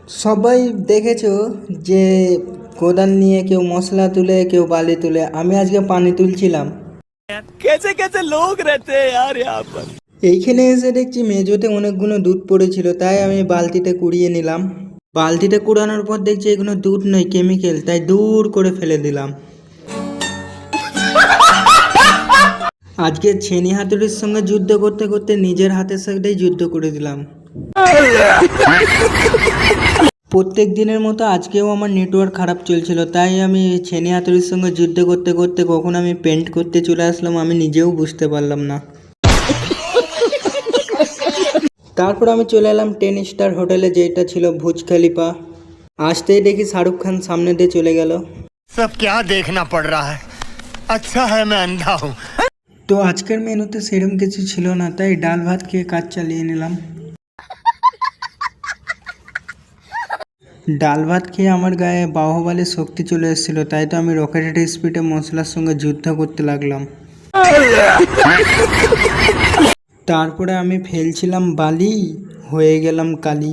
সবাই দেখেছো যে কোদাল নিয়ে কেউ মশলা তুলে কেউ বালি তুলে, আমি আজকে পানি তুলছিলাম। कैसे कैसे लोग रहते हैं यार यहाँ पर। এইখানে এসে দেখছি মেজোতে অনেকগুলো দুধ পড়েছিল, তাই আমি বালতিতে কুড়িয়ে নিলাম। বালতিতে কুড়ানোর পর দেখছি এগুলো দুধ নয়, কেমিক্যাল, তাই দূর করে ফেলে দিলাম। আজকে ছেনি হাতুড়ির সঙ্গে যুদ্ধ করতে করতে নিজের হাতের সাথেই যুদ্ধ করে দিলাম। প্রত্যেক দিনের মতো আজকেও আমার নেটওয়ার্ক খারাপ চলছিল, তাই আমি ছেনি হাতুড়ির সঙ্গে যুদ্ধ করতে করতে কখন আমি পেন্ট করতে চলে আসলাম আমি নিজেও বুঝতে পারলাম না। তারপর আমি চলে এলাম 10 স্টার হোটেলে, যেটা ছিল ভুজ খলিফা। আসতেই দেখি শাহরুখ খান সামনে দিয়ে চলে গেল। सब क्या देखना पड़ रहा है। अच्छा है मैं अंधा हूँ। তো আজকের মেনুতে সেরকম কিছু ছিল না, তাই ডাল ভাত খেয়ে কাজ চালিয়ে নিলাম। ডাল ভাত খেয়ে আমার গায়ে বাহুবলের শক্তি চলে এসেছিল, তাই তো আমি রকেটের স্পিডে মশলার সঙ্গে যুদ্ধ করতে লাগলাম। তারপরে আমি ফেলছিলাম বালি, হয়ে গেলাম কালি।